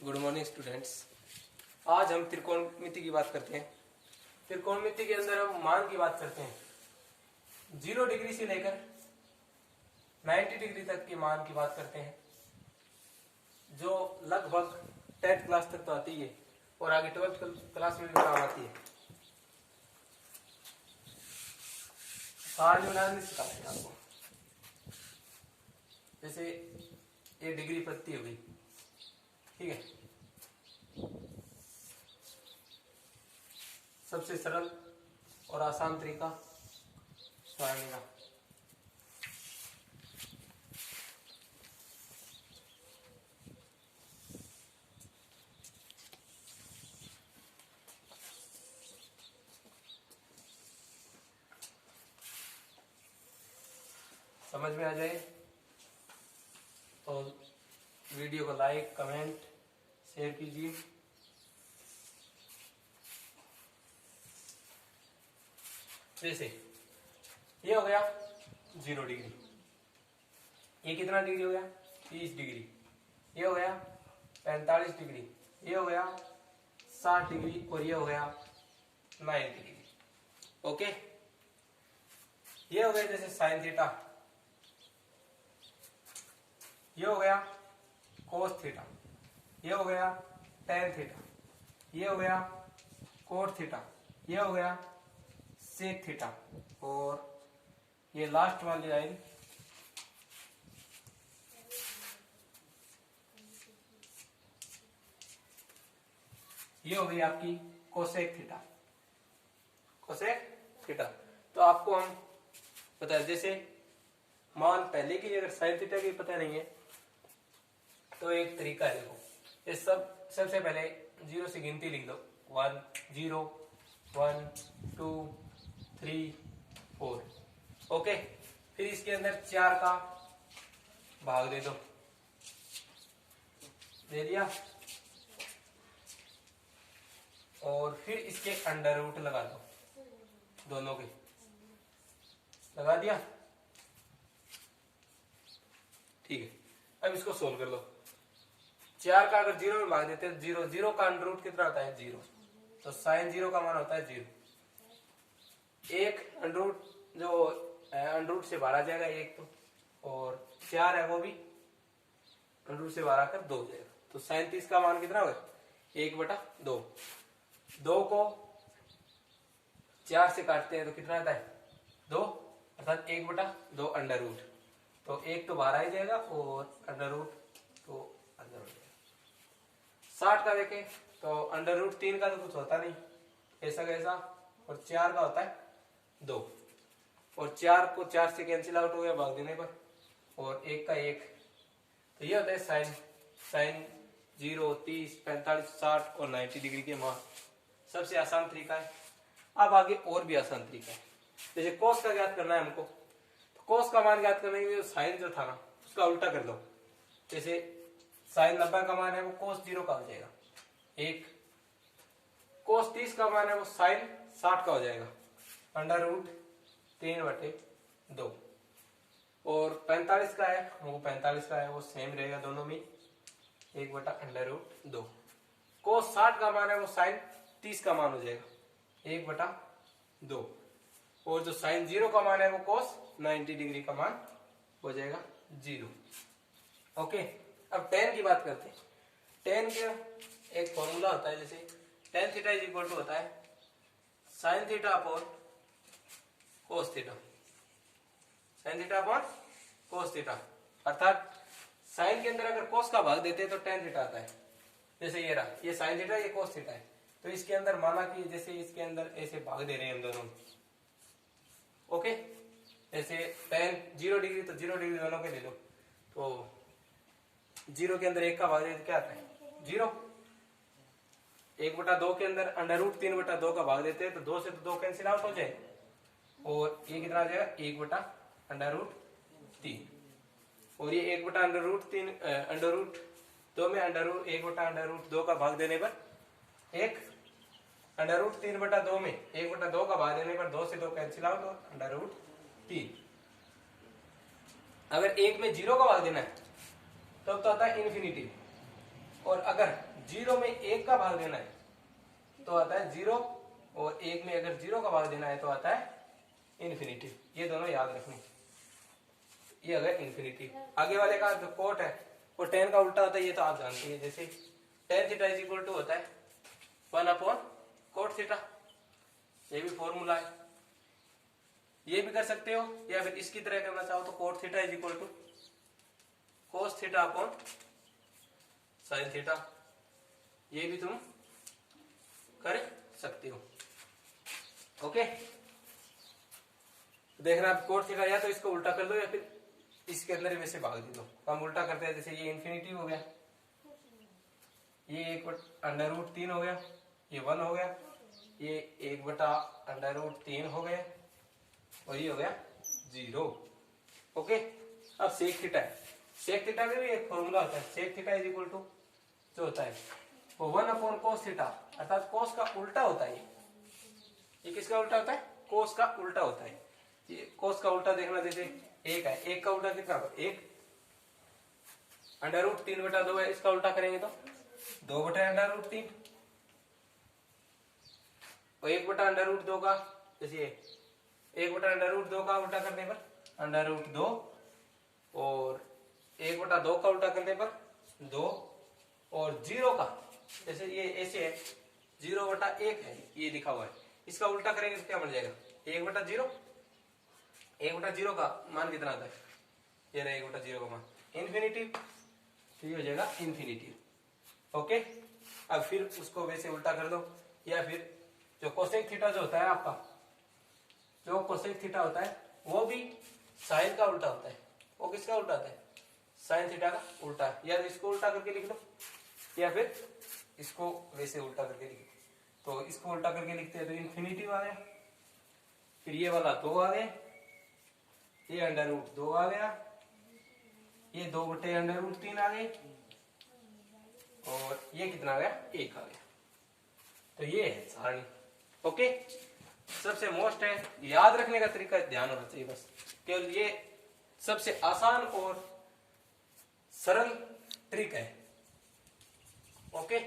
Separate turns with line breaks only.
Good morning students. आज हम त्रिकोणमिति की बात करते हैं। त्रिकोणमिति के अंदर हम मान की बात करते हैं। 0 डिग्री से लेकर 90 डिग्री तक के मान की बात करते हैं, जो लगभग 10th क्लास तक तो आती है और आगे 12th क्लास में भी काम आती है। सार नहीं सिखाते आपको। जैसे 1 डिग्री प्रति हो गई, ठीक है। सबसे सरल और आसान तरीका सारणी का। समझ में आ जाए तो वीडियो को लाइक, कमेंट, शेयर कीजिए। जैसे ये हो गया 0 डिग्री, ये कितना डिग्री हो गया 30 डिग्री, ये हो गया 45 डिग्री, ये हो गया 60 डिग्री और ये हो गया 90 डिग्री। ओके, ये हो गया जैसे साइन थीटा, ये हो गया कोस थीटा, ये हो गया टेन थीटा, ये हो गया कोट थीटा, ये हो गया सेक थीटा और ये लास्ट वाली लाइन ये हो गई आपकी कोसेक थीटा। कोसेक थीटा तो आपको हम पता है, जैसे मान पहले की अगर साइन थीटा की पता नहीं है तो एक तरीका है। देखो, ये सबसे पहले 0 से गिनती लिख दो। 1 0 1 2 3 4। ओके, फिर इसके अंदर 4 का भाग दे दो, दे दिया, और फिर इसके अंडर रूट लगा दो, दोनों के लगा दिया, ठीक है। अब इसको सोल्व कर लो। 4 का अगर 0 में भाग देते हैं, 0 0 का अंडर रूट कितना होता है 0, तो साइन 0 का मान होता है 0। एक अंडर रूट जो अंडर रूट से बाहर आ जाएगा एक, तो और 4 है वो भी अंडर रूट से बाहर आकर 2 हो जाएगा। तो साइन 30 का मान कितना होगा 1/2। 2 को 4 से काटते हैं तो कितना आता है 2, अर्थात 1/2 अंडर रूट। तो 1 तो बाहर आ ही जाएगा और अंडर रूट तो अंदर हो जाएगा। 60 का देखें तो अंडर रूट 3 का तो कुछ होता नहीं, ऐसा कैसा, और 4 का होता है 2, और 4 को 4 से कैंसिल आउट हो गया भाग देने पर, और 1 का 1। तो ये होता है साइन 0 30 45 60 और 90 डिग्री के मान। सबसे आसान तरीका है। अब आगे और भी आसान तरीका है। जैसे कोस का ज्ञात करना है हमको, तो कोस का मान ज्ञात करने के लिए साइन जो था ना उसका उल्टा कर दो। जैसे साइन 90 का मान है वो कोस 0 का हो जाएगा 1, कोस 30 का मान है वो साइन 60 का हो जाएगा अंडर रूट 3/2, और 45 का है वो 45 का है वो सेम रहेगा दोनों में 1/√2। कोस 60 का मान है वो साइन 30 का मान हो जाएगा 1/2, और जो साइन 0 का मान है वो कोस 90 डिग्री का मान हो जाएगा 0। ओके, अब tan की बात करते हैं। tan का एक फॉर्मूला होता है, जैसे tan theta is equal to होता है sine theta upon cos theta, sine theta upon cos theta. अर्थात साइन के अंदर अगर कोस का भाग देते हैं तो tan थीटा आता है। जैसे ये रहा, ये साइन थीटा, ये कोस थीटा है, तो इसके अंदर माना कि जैसे इसके अंदर ऐसे भाग दे रहे हैं हम दोनों। ओके, जैसे tan 0 डिग्री तो 0 डिग्री दोनों के ले लो, तो 0 के अंदर 1 का भाग दे तो क्या आता है 0। 1/2 के अंदर अंडर रूट 3/2 का भाग देते हैं तो 2 से तो 2 कैंसिल आउट हो जाए, और ये कितना आ जाएगा 1/√3, और ये 1/√3 अंडर रूट 2 में 1/√2 का भाग देने पर 1, अंडर√3/2 में 1/2 का भाग देने पर 2 से 2 कैंसिल आउट और अंडर√3। अगर 1 में 0 का भाग देना है तब तो आता है इन्फिनिटी, और अगर जीरो में एक का भाग देना है तो आता है जीरो, और एक में अगर जीरो का भाग देना है तो आता है इन्फिनिटी। ये दोनों याद रखने। ये अगर इन्फिनिटी। आगे वाले का जो कोट है वो टेन का उल्टा होता है, ये तो आप जानते हैं। जैसे tan theta is equal to होता है 1 अपॉन कोट थीटा, ये भी फॉर्मूला है। ये भी कर सकते हो, या फिर इसकी तरह करना चाहो तो cot theta is equal to cos theta upon sine theta, ये भी तुम कर सकते हो। ओके, देखना आप कोट थीटा या तो इसको उल्टा कर दो या फिर इसके अंदर वैसे भाग दे दो। हम उल्टा करते हैं, जैसे ये इन्फिनिटी हो गया, ये एक अंडर रूट 3 हो गया, ये 1 हो गया, ये 1/√3 हो गया, और ये हो गया 0। ओके, अब सेक थीटा है। सेक थीटा में भी एक फॉर्मूला होता है, sec theta is equal to जो होता है वो 1 अपॉन कोस थीटा, अर्थात कोस का उल्टा होता है। ये किसका उल्टा होता है? कोस का उल्टा होता है। ये कोस का उल्टा देखना, जैसे एक है, एक का उल्टा कितना होगा? एक √3/2 है, इसका उल्टा करेंगे तो 2/√3, और 1/√2 का, जैसे 1/√2 का उल्टा करने पर √2, और 1/2 का उल्टा करने पर 2, और 0 का, जैसे ये ऐसे है 0/1 है, ये लिखा हुआ है, इसका उल्टा करेंगे तो क्या बन जाएगा? 1/0। 1/0 का मान कितना आता है? ये रहा 1/0 का मान इन्फिनिटी, तो ये हो जाएगा इन्फिनिटी। ओके, अब फिर उसको वैसे उल्टा कर दो, या फिर जो कोसेक थीटा जो होता है आपका, जो कोसेक थीटा होता है वो भी साइन का उल्टा होता है। वो किसका उल्टा होता है? साइन थीटा का उल्टा। या तो इसको उल्टा करके लिख लो, या फिर इसको वैसे उल्टा करके लिख लो। तो इसको उल्टा करके लिखते हैं तो इन्फिनिटी आ गया, फिर ये वाला 2 आ गया, ये √2 आ गया, ये 2/√3 आ गए, और ये कितना आ गया? 1 आ गया। तो ये है सारणी। ओके, सबसे मोस्ट है, याद रखने का तरीका ध्यान होना चाहिए बस, केवल ये सबसे आसान और सरल ट्रिक है। ओके।